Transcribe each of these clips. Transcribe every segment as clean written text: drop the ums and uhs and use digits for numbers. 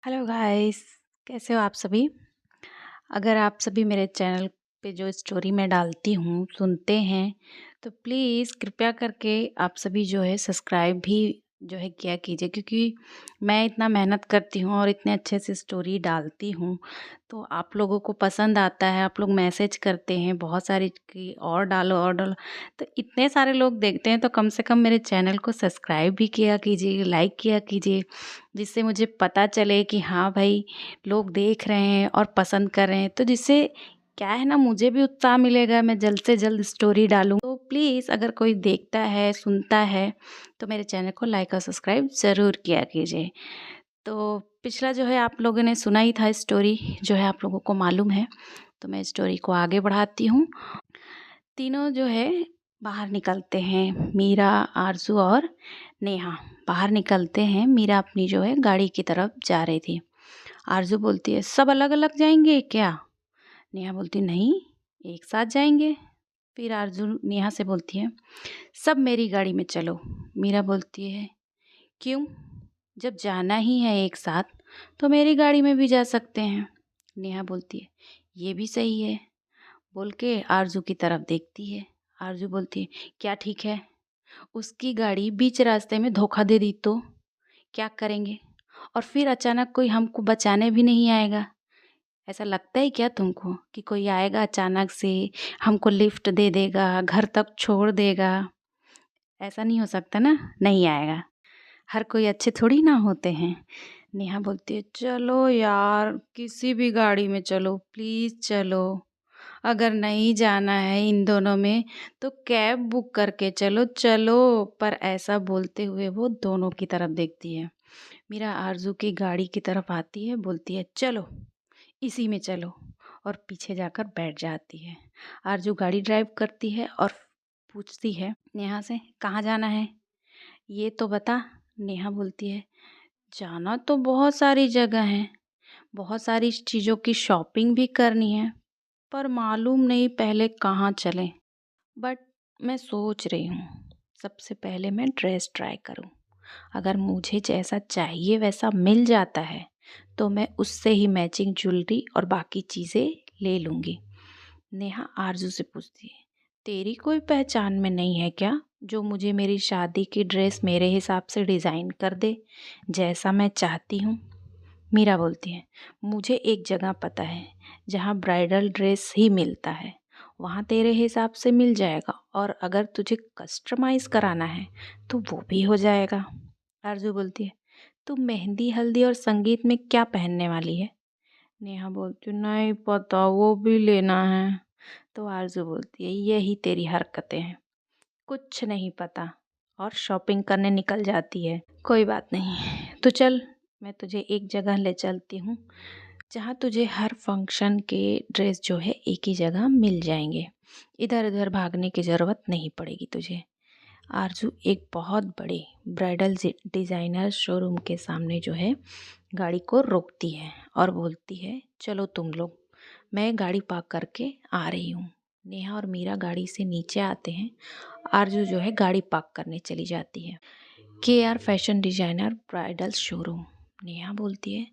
Hello guys, कैसे हो आप सभी। अगर आप सभी मेरे चैनल पे जो स्टोरी मैं डालती हूँ सुनते हैं तो प्लीज़ कृपया करके आप सभी जो है सब्सक्राइब भी जो है किया कीजिए, क्योंकि मैं इतना मेहनत करती हूँ और इतने अच्छे से स्टोरी डालती हूँ तो आप लोगों को पसंद आता है। आप लोग मैसेज करते हैं बहुत सारी कि और डालो, तो इतने सारे लोग देखते हैं तो कम से कम मेरे चैनल को सब्सक्राइब भी किया कीजिए, लाइक किया कीजिए, जिससे मुझे पता चले कि हाँ भाई लोग देख रहे हैं और पसंद कर रहे हैं। तो जिससे क्या है ना, मुझे भी उत्साह मिलेगा, मैं जल्द से जल्द स्टोरी डालूँ। तो प्लीज़ अगर कोई देखता है सुनता है तो मेरे चैनल को लाइक और सब्सक्राइब ज़रूर किया कीजिए। तो पिछला जो है आप लोगों ने सुना ही था, स्टोरी जो है आप लोगों को मालूम है, तो मैं स्टोरी को आगे बढ़ाती हूँ। तीनों जो है बाहर निकलते हैं, मीरा, आरज़ू और नेहा बाहर निकलते हैं। मीरा अपनी जो है गाड़ी की तरफ जा रही थी। आरज़ू बोलती है, सब अलग अलग जाएंगे क्या? नेहा बोलती, नहीं, एक साथ जाएंगे। फिर आरज़ू नेहा से बोलती है, सब मेरी गाड़ी में चलो। मीरा बोलती है, क्यों? जब जाना ही है एक साथ तो मेरी गाड़ी में भी जा सकते हैं। नेहा बोलती है, ये भी सही है, बोल के आरज़ू की तरफ देखती है। आरज़ू बोलती है, क्या ठीक है? उसकी गाड़ी बीच रास्ते में धोखा दे दी तो क्या करेंगे? और फिर अचानक कोई हमको बचाने भी नहीं आएगा। ऐसा लगता है क्या तुमको कि कोई आएगा अचानक से हमको लिफ्ट दे देगा, घर तक छोड़ देगा? ऐसा नहीं हो सकता ना, नहीं आएगा। हर कोई अच्छे थोड़ी ना होते हैं। नेहा बोलती है, चलो यार किसी भी गाड़ी में चलो, प्लीज़ चलो। अगर नहीं जाना है इन दोनों में तो कैब बुक करके चलो चलो। पर ऐसा बोलते हुए वो दोनों की तरफ देखती है। मीरा आरज़ू की गाड़ी की तरफ आती है, बोलती है, चलो इसी में चलो, और पीछे जाकर बैठ जाती है। आरज़ू गाड़ी ड्राइव करती है और पूछती है नेहा से, कहाँ जाना है ये तो बता। नेहा बोलती है, जाना तो बहुत सारी जगह है, बहुत सारी चीज़ों की शॉपिंग भी करनी है, पर मालूम नहीं पहले कहाँ चलें। बट मैं सोच रही हूँ सबसे पहले मैं ड्रेस ट्राई करूँ। अगर मुझे जैसा चाहिए वैसा मिल जाता है तो मैं उससे ही मैचिंग ज्वेलरी और बाकी चीज़ें ले लूँगी। नेहा आरज़ू से पूछती है, तेरी कोई पहचान में नहीं है क्या जो मुझे मेरी शादी की ड्रेस मेरे हिसाब से डिज़ाइन कर दे जैसा मैं चाहती हूँ? मीरा बोलती है, मुझे एक जगह पता है जहाँ ब्राइडल ड्रेस ही मिलता है, वहाँ तेरे हिसाब से मिल जाएगा, और अगर तुझे कस्टमाइज़ कराना है तो वो भी हो जाएगा। आरज़ू बोलती है, तू मेहंदी हल्दी और संगीत में क्या पहनने वाली है? नेहा बोलती है, नहीं पता, वो भी लेना है। तो आरज़ू बोलती है, यही तेरी हरकतें हैं, कुछ नहीं पता और शॉपिंग करने निकल जाती है। कोई बात नहीं, तो चल मैं तुझे एक जगह ले चलती हूँ जहाँ तुझे हर फंक्शन के ड्रेस जो है एक ही जगह मिल जाएंगे। इधर उधर भागने की ज़रूरत नहीं पड़ेगी तुझे। आरजू एक बहुत बड़े ब्राइडल डिज़ाइनर शोरूम के सामने जो है गाड़ी को रोकती है और बोलती है, चलो तुम लोग, मैं गाड़ी पार्क करके आ रही हूँ। नेहा और मीरा गाड़ी से नीचे आते हैं। आरजू जो है गाड़ी पार्क करने चली जाती है। KR fashion designer bridal showroom. Neha बोलती है,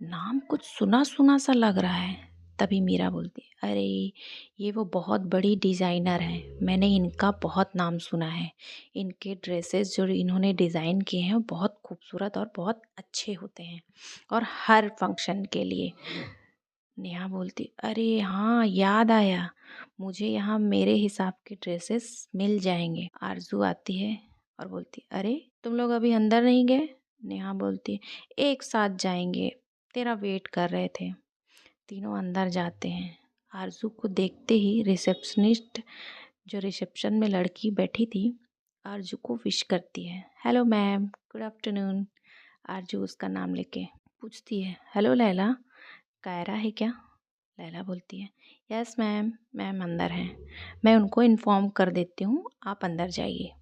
नाम कुछ सुना सुना सा लग रहा है। तभी मीरा बोलती है, अरे ये वो बहुत बड़ी डिज़ाइनर हैं, मैंने इनका बहुत नाम सुना है। इनके ड्रेसेस जो इन्होंने डिज़ाइन किए हैं वो बहुत खूबसूरत और बहुत अच्छे होते हैं, और हर फंक्शन के लिए। नेहा बोलती, अरे हाँ याद आया, मुझे यहाँ मेरे हिसाब के ड्रेसेस मिल जाएंगे। आरजू आती है और बोलती, अरे तुम लोग अभी अंदर नहीं गए? नेहा बोलती, एक साथ जाएंगे, तेरा वेट कर रहे थे। तीनों अंदर जाते हैं। आरजू को देखते ही रिसेप्शनिस्ट, जो रिसेप्शन में लड़की बैठी थी, आरजू को विश करती है, हेलो मैम, गुड आफ्टरनून। आरजू उसका नाम लेके पूछती है, हेलो लैला, कायरा है क्या? लैला बोलती है, यस मैम, मैम अंदर हैं, मैं उनको इन्फॉर्म कर देती हूँ, आप अंदर जाइए।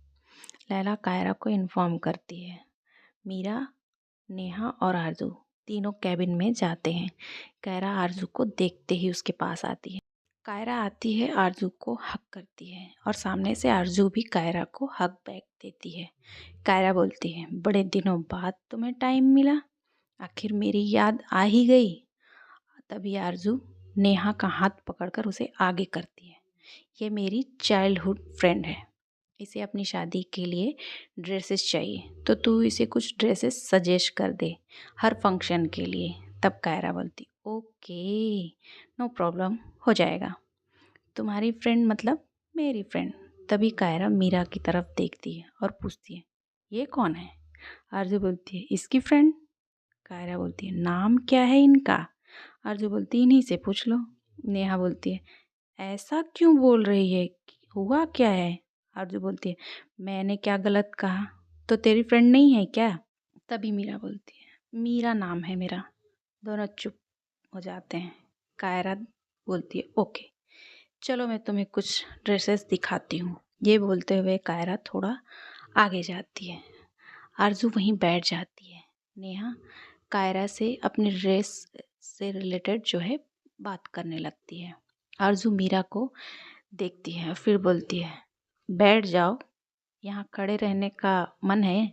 लैला कायरा को इन्फॉर्म करती है। मीरा, नेहा और आरजू तीनों कैबिन में जाते हैं। कायरा आरजू को देखते ही उसके पास आती है। कायरा आती है, आरजू को हक करती है, और सामने से आरजू भी कायरा को हक बैक देती है। कायरा बोलती है, बड़े दिनों बाद तुम्हें टाइम मिला, आखिर मेरी याद आ ही गई। तभी आरजू नेहा का हाथ पकड़कर उसे आगे करती है। ये मेरी चाइल्डहुड फ्रेंड है, इसे अपनी शादी के लिए ड्रेसेस चाहिए, तो तू इसे कुछ ड्रेसेस सजेस्ट कर दे हर फंक्शन के लिए। तब कायरा बोलती ओके, नो प्रॉब्लम, हो जाएगा। तुम्हारी फ्रेंड मतलब मेरी फ्रेंड। तभी कायरा मीरा की तरफ देखती है और पूछती है ये कौन है। आरजू बोलती है इसकी फ्रेंड। कायरा बोलती है नाम क्या है इनका। आरजू बोलती है इन्हीं से पूछ लो। नेहा बोलती है ऐसा क्यों बोल रही है, हुआ क्या है। आरजू बोलती है मैंने क्या गलत कहा, तो तेरी फ्रेंड नहीं है क्या। तभी मीरा बोलती है मीरा नाम है मेरा। दोनों चुप हो जाते हैं। कायरा बोलती है ओके, चलो मैं तुम्हें कुछ ड्रेसेस दिखाती हूँ। ये बोलते हुए कायरा थोड़ा आगे जाती है। आरजू वहीं बैठ जाती है। नेहा कायरा से अपने ड्रेस से रिलेटेड जो है बात करने लगती है। आरजू मीरा को देखती है और फिर बोलती है बैठ जाओ, यहाँ खड़े रहने का मन है।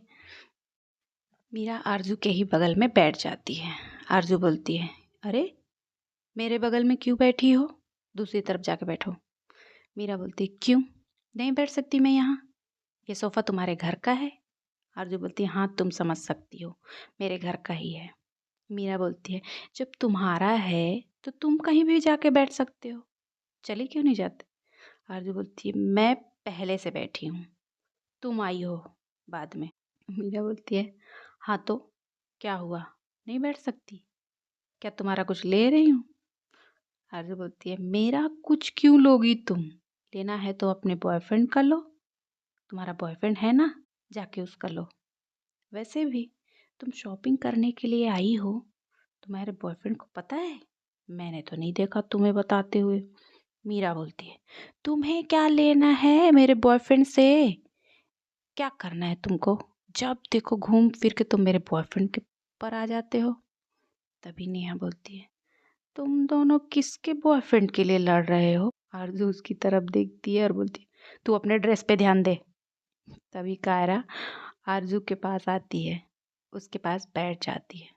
मीरा आरजू के ही बगल में बैठ जाती है। आरजू बोलती है अरे मेरे बगल में क्यों बैठी हो, दूसरी तरफ जाके बैठो। मीरा बोलती है क्यों नहीं बैठ सकती मैं यहाँ, ये सोफ़ा तुम्हारे घर का है। आरजू बोलती है हाँ तुम समझ सकती हो, मेरे घर का ही है। मीरा बोलती है जब तुम्हारा है तो तुम कहीं भी जाके बैठ सकते हो, चले क्यों नहीं जाते। आरजू बोलती है मैं पहले से बैठी हूँ, तुम आई हो बाद में। मीरा बोलती है हाँ तो क्या हुआ, नहीं बैठ सकती, क्या तुम्हारा कुछ ले रही हूँ। आरजू बोलती है मेरा कुछ क्यों लोगी तुम, लेना है तो अपने बॉयफ्रेंड का लो, तुम्हारा बॉयफ्रेंड है ना, जाके उसका लो। वैसे भी तुम शॉपिंग करने के लिए आई हो, तुम्हारे बॉयफ्रेंड को पता है, मैंने तो नहीं देखा तुम्हें बताते हुए। मीरा बोलती है तुम्हें क्या लेना है मेरे बॉयफ्रेंड से, क्या करना है तुमको, जब देखो घूम फिर के तुम मेरे बॉयफ्रेंड के पर आ जाते हो। तभी नेहा बोलती है तुम दोनों किसके बॉयफ्रेंड के लिए लड़ रहे हो। आरजू उसकी तरफ देखती है और बोलती है तू अपने ड्रेस पे ध्यान दे। तभी कायरा आरजू के पास आती है, उसके पास बैठ जाती है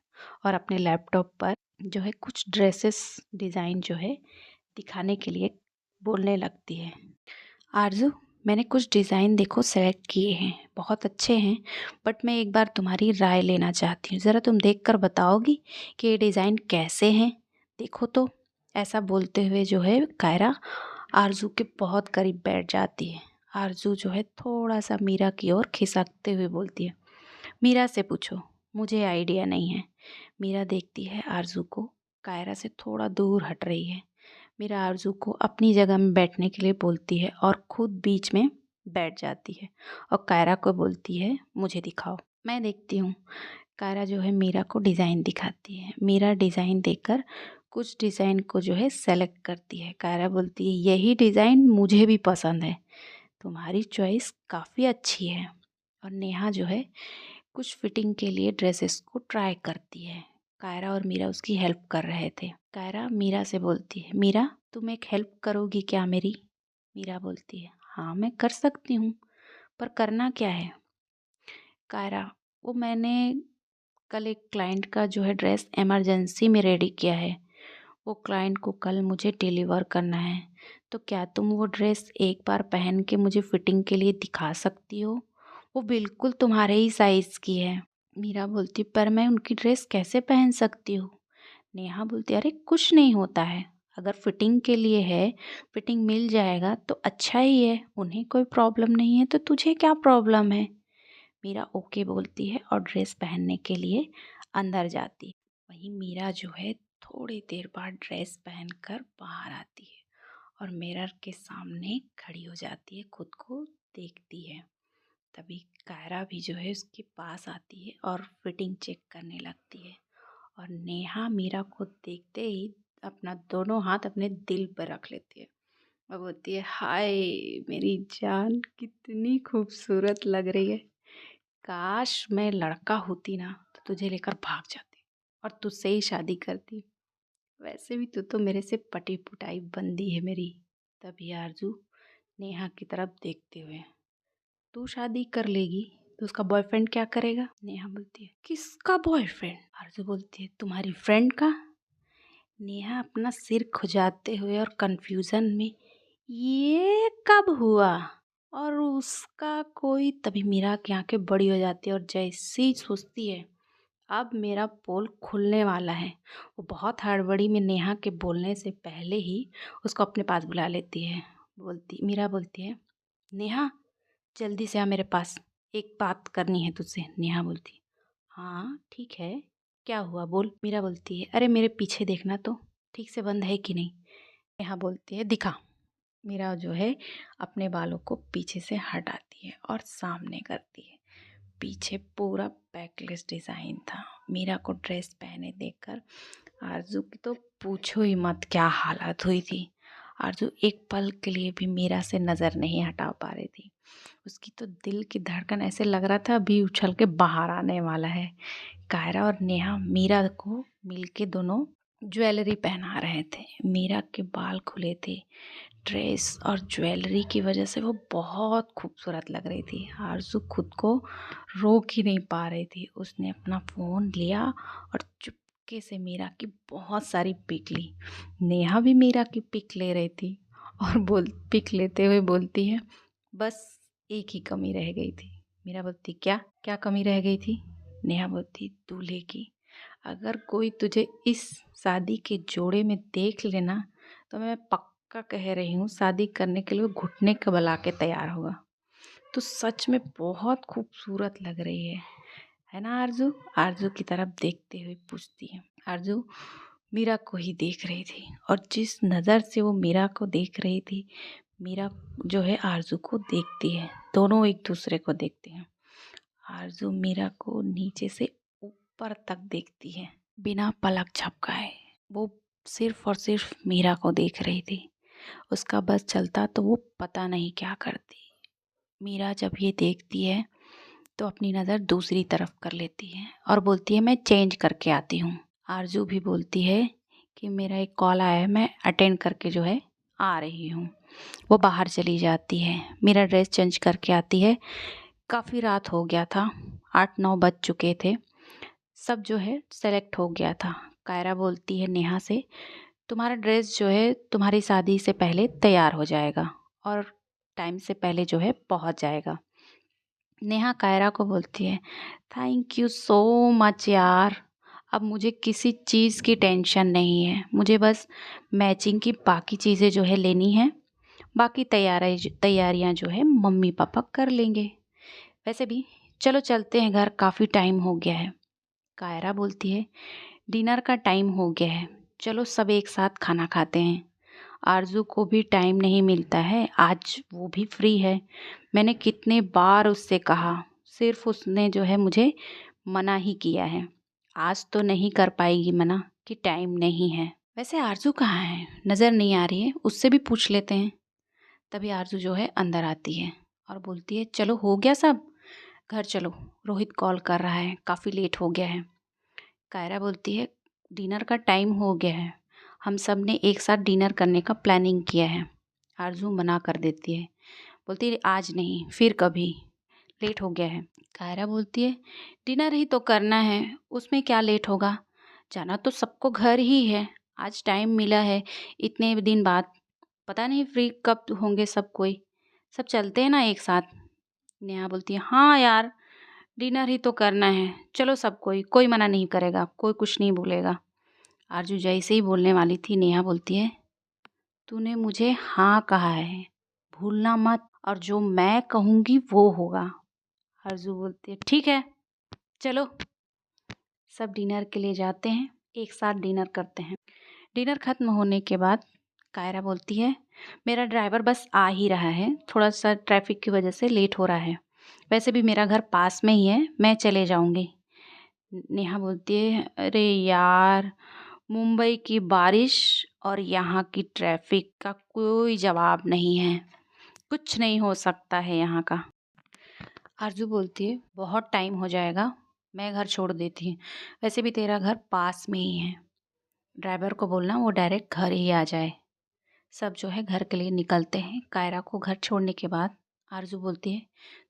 और अपने लैपटॉप पर जो है कुछ ड्रेसेस डिज़ाइन जो है दिखाने के लिए बोलने लगती है। आरजू मैंने कुछ डिज़ाइन देखो सेलेक्ट किए हैं, बहुत अच्छे हैं, बट मैं एक बार तुम्हारी राय लेना चाहती हूँ, ज़रा तुम देख कर बताओगी कि ये डिज़ाइन कैसे हैं, देखो तो। ऐसा बोलते हुए जो है कायरा आरजू के बहुत करीब बैठ जाती है। आरजू जो है थोड़ा सा मीरा की ओर खिसकते हुए बोलती है मीरा से पूछो, मुझे आइडिया नहीं है। मीरा देखती है आरजू को कायरा से थोड़ा दूर हट रही है। मीरा आरजू को अपनी जगह में बैठने के लिए बोलती है और खुद बीच में बैठ जाती है और कायरा को बोलती है मुझे दिखाओ, मैं देखती हूँ। कायरा जो है मीरा को डिज़ाइन दिखाती है। मीरा डिज़ाइन देखकर कुछ डिज़ाइन को जो है सेलेक्ट करती है। कायरा बोलती है यही डिज़ाइन मुझे भी पसंद है, तुम्हारी चॉइस काफ़ी अच्छी है। और नेहा जो है कुछ फिटिंग के लिए ड्रेसेस को ट्राई करती है। कायरा और मीरा उसकी हेल्प कर रहे थे। कायरा मीरा से बोलती है मीरा तुम एक हेल्प करोगी क्या मेरी। मीरा बोलती है हाँ मैं कर सकती हूँ, पर करना क्या है। कायरा वो मैंने कल एक क्लाइंट का जो है ड्रेस इमरजेंसी में रेडी किया है, वो क्लाइंट को कल मुझे डिलीवर करना है, तो क्या तुम वो ड्रेस एक बार पहन के मुझे फिटिंग के लिए दिखा सकती हो, वो बिल्कुल तुम्हारे ही साइज़ की है। मीरा बोलती पर मैं उनकी ड्रेस कैसे पहन सकती हूँ। नेहा बोलती अरे कुछ नहीं होता है, अगर फिटिंग के लिए है, फिटिंग मिल जाएगा तो अच्छा ही है, उन्हें कोई प्रॉब्लम नहीं है तो तुझे क्या प्रॉब्लम है। मीरा ओके बोलती है और ड्रेस पहनने के लिए अंदर जाती है। वहीं मीरा जो है थोड़ी देर बाद ड्रेस पहनकर बाहर आती है और मिरर के सामने खड़ी हो जाती है, खुद को देखती है। तभी कायरा भी जो है उसके पास आती है और फिटिंग चेक करने लगती है। और नेहा मीरा को देखते ही अपना दोनों हाथ अपने दिल पर रख लेती है और बोलती है हाय मेरी जान कितनी खूबसूरत लग रही है, काश मैं लड़का होती ना तो तुझे लेकर भाग जाती और तुझसे ही शादी करती, वैसे भी तू तो मेरे से पटी पुटाई बंदी है मेरी। तभी आरजू नेहा की तरफ देखते हुए तू शादी कर लेगी तो उसका बॉयफ्रेंड क्या करेगा? नेहा बोलती है किसका बॉयफ्रेंड? आरजू बोलती है तुम्हारी फ्रेंड का। नेहा अपना सिर खुजाते हुए और कंफ्यूजन में ये कब हुआ, और उसका कोई, तभी मीरा की आंखें बड़ी हो जाती है और जैसे ही सोचती है अब मेरा पोल खुलने वाला है, वो बहुत हड़बड़ी में नेहा के बोलने से पहले ही उसको अपने पास बुला लेती है। मीरा बोलती है नेहा जल्दी से आ मेरे पास, एक बात करनी है तुझसे। नेहा बोलती है हाँ ठीक है, क्या हुआ बोल। मीरा बोलती है अरे मेरे पीछे देखना तो, ठीक से बंद है कि नहीं। नेहा बोलती है दिखा। मीरा जो है अपने बालों को पीछे से हटाती है और सामने करती है। पीछे पूरा बैकलेस डिज़ाइन था। मीरा को ड्रेस पहने देखकर आरजू की तो पूछो ही मत क्या हालत हुई थी। आरजू एक पल के लिए भी मीरा से नज़र नहीं हटा पा रही थी। उसकी तो दिल की धड़कन ऐसे लग रहा था अभी उछल के बाहर आने वाला है। कायरा और नेहा मीरा को मिलके दोनों ज्वेलरी पहना रहे थे। मीरा के बाल खुले थे, ड्रेस और ज्वेलरी की वजह से वो बहुत खूबसूरत लग रही थी। आरजू खुद को रोक ही नहीं पा रही थी। उसने अपना फ़ोन लिया और चुपके से मीरा की बहुत सारी पिक ली। नेहा भी मीरा की पिक ले रही थी और पिक लेते हुए बोलती है बस एक ही कमी रह गई थी। मीरा बोलती क्या क्या कमी रह गई थी? नेहा बोलती दूल्हे की। अगर कोई तुझे इस शादी के जोड़े में देख लेना तो मैं पक्का कह रही हूँ शादी करने के लिए वो घुटने कबला के तैयार होगा। तो सच में बहुत खूबसूरत लग रही है ना आरजू? आरजू की तरफ देखते हुए पूछती है। आरजू मीरा को ही देख रही थी और जिस नज़र से वो मीरा को देख रही थी, मीरा जो है आरजू को देखती है। दोनों एक दूसरे को देखते हैं। आरजू मीरा को नीचे से ऊपर तक देखती है बिना पलक झपकाए। वो सिर्फ और सिर्फ मीरा को देख रही थी। उसका बस चलता तो वो पता नहीं क्या करती। मीरा जब ये देखती है तो अपनी नज़र दूसरी तरफ कर लेती है और बोलती है मैं चेंज करके आती हूँ। आरजू भी बोलती है कि मेरा एक कॉल आया है, मैं अटेंड करके जो है आ रही हूँ। वो बाहर चली जाती है। मीरा ड्रेस चेंज करके आती है। काफ़ी रात हो गया था, 8-9 बज चुके थे। सब जो है सेलेक्ट हो गया था। कायरा बोलती है नेहा से तुम्हारा ड्रेस जो है तुम्हारी शादी से पहले तैयार हो जाएगा और टाइम से पहले जो है पहुंच जाएगा। नेहा कायरा को बोलती है थैंक यू सो मच यार, अब मुझे किसी चीज़ की टेंशन नहीं है। मुझे बस मैचिंग की बाकी चीज़ें जो है लेनी है, बाकी तैयारियां जो है मम्मी पापा कर लेंगे। वैसे भी चलो चलते हैं घर, काफ़ी टाइम हो गया है। कायरा बोलती है डिनर का टाइम हो गया है, चलो सब एक साथ खाना खाते हैं। आरजू को भी टाइम नहीं मिलता है, आज वो भी फ्री है। मैंने कितने बार उससे कहा, सिर्फ उसने जो है मुझे मना ही किया है। आज तो नहीं कर पाएगी मना कि टाइम नहीं है। वैसे आरजू कहाँ है, नज़र नहीं आ रही है, उससे भी पूछ लेते हैं। तभी आरजू जो है अंदर आती है और बोलती है चलो हो गया सब, घर चलो, रोहित कॉल कर रहा है, काफ़ी लेट हो गया है। कायरा बोलती है डिनर का टाइम हो गया है, हम सब ने एक साथ डिनर करने का प्लानिंग किया है। आरजू मना कर देती है, बोलती है आज नहीं फिर कभी, लेट हो गया है। कायरा बोलती है डिनर ही तो करना है, उसमें क्या लेट होगा, जाना तो सबको घर ही है। आज टाइम मिला है इतने दिन बाद, पता नहीं फ्री कब होंगे सब, कोई सब चलते हैं ना एक साथ। नेहा बोलती है हाँ यार डिनर ही तो करना है, चलो सब कोई मना नहीं करेगा, कोई कुछ नहीं बोलेगा। आरजू जैसे ही बोलने वाली थी नेहा बोलती है तूने मुझे हाँ कहा है, भूलना मत, और जो मैं कहूँगी वो होगा। आरजू बोलती है ठीक है चलो। सब डिनर के लिए जाते हैं, एक साथ डिनर करते हैं। डिनर ख़त्म होने के बाद कायरा बोलती है मेरा ड्राइवर बस आ ही रहा है, थोड़ा सा ट्रैफिक की वजह से लेट हो रहा है, वैसे भी मेरा घर पास में ही है, मैं चले जाऊँगी। नेहा बोलती है अरे यार मुंबई की बारिश और यहाँ की ट्रैफिक का कोई जवाब नहीं है, कुछ नहीं हो सकता है यहाँ का। आरजू बोलती है बहुत टाइम हो जाएगा, मैं घर छोड़ देती हूँ, वैसे भी तेरा घर पास में ही है, ड्राइवर को बोलना वो डायरेक्ट घर ही आ जाए। सब जो है घर के लिए निकलते हैं। कायरा को घर छोड़ने के बाद आरजू बोलती है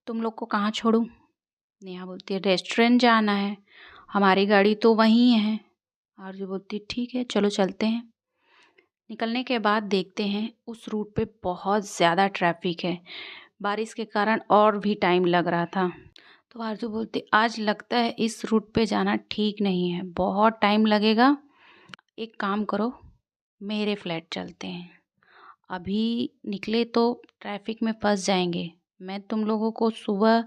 तुम लोग को कहाँ छोड़ूं? नेहा बोलती है रेस्टोरेंट जाना है, हमारी गाड़ी तो वहीं है। आरजू बोलती है ठीक है चलो चलते हैं। निकलने के बाद देखते हैं उस रूट पे बहुत ज़्यादा ट्रैफिक है, बारिश के कारण और भी टाइम लग रहा था। तो आरजू बोलती आज लगता है इस रूट पे जाना ठीक नहीं है, बहुत टाइम लगेगा। एक काम करो, मेरे फ्लैट चलते हैं, अभी निकले तो ट्रैफिक में फंस जाएंगे। मैं तुम लोगों को सुबह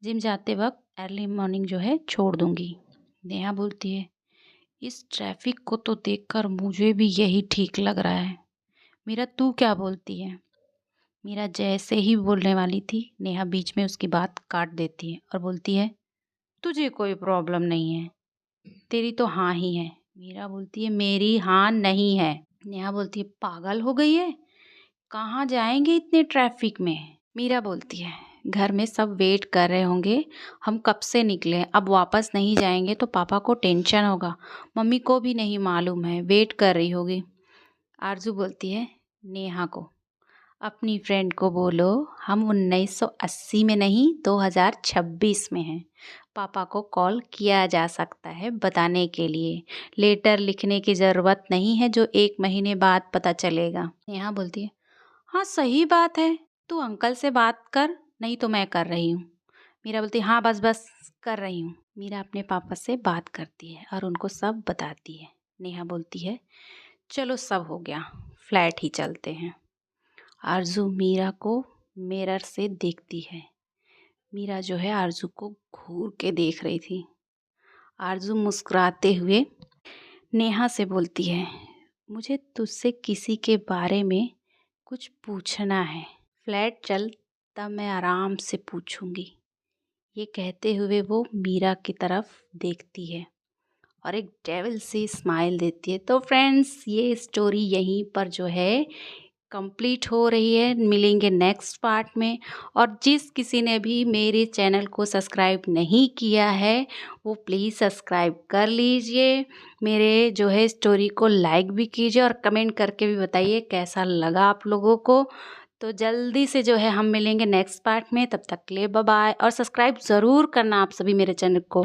जिम जाते वक्त अर्ली मॉर्निंग जो है छोड़ दूंगी। नेहा बोलती है इस ट्रैफिक को तो देखकर मुझे भी यही ठीक लग रहा है। मीरा तू क्या बोलती है? मीरा जैसे ही बोलने वाली थी, नेहा बीच में उसकी बात काट देती है और बोलती है तुझे कोई प्रॉब्लम नहीं है, तेरी तो हाँ ही है। मीरा बोलती है मेरी हाँ नहीं है। नेहा बोलती है पागल हो गई है, कहाँ जाएंगे इतने ट्रैफिक में? मीरा बोलती है घर में सब वेट कर रहे होंगे, हम कब से निकले, अब वापस नहीं जाएंगे तो पापा को टेंशन होगा, मम्मी को भी नहीं मालूम है, वेट कर रही होगी। आरजू बोलती है नेहा को अपनी फ्रेंड को बोलो हम 1980 में नहीं 2026 में हैं, पापा को कॉल किया जा सकता है बताने के लिए, लेटर लिखने की ज़रूरत नहीं है जो 1 महीने बाद पता चलेगा। नेहा बोलती है हाँ सही बात है, तू अंकल से बात कर, नहीं तो मैं कर रही हूँ। मीरा बोलती है हाँ बस बस कर रही हूँ। मीरा अपने पापा से बात करती है और उनको सब बताती है। नेहा बोलती है चलो सब हो गया, फ्लैट ही चलते हैं। आरजू मीरा को मिरर से देखती है। मीरा जो है आरजू को घूर के देख रही थी। आरजू मुस्कुराते हुए नेहा से बोलती है मुझे तुझसे किसी के बारे में कुछ पूछना है, फ्लैट चल तब मैं आराम से पूछूंगी। ये कहते हुए वो मीरा की तरफ देखती है और एक डेविल सी स्माइल देती है। तो फ्रेंड्स ये स्टोरी यहीं पर जो है कंप्लीट हो रही है, मिलेंगे नेक्स्ट पार्ट में। और जिस किसी ने भी मेरे चैनल को सब्सक्राइब नहीं किया है वो प्लीज़ सब्सक्राइब कर लीजिए, मेरे जो है स्टोरी को लाइक भी कीजिए और कमेंट करके भी बताइए कैसा लगा आप लोगों को। तो जल्दी से जो है हम मिलेंगे नेक्स्ट पार्ट में, तब तक के लिए बाय बाय और सब्सक्राइब ज़रूर करना आप सभी मेरे चैनल को।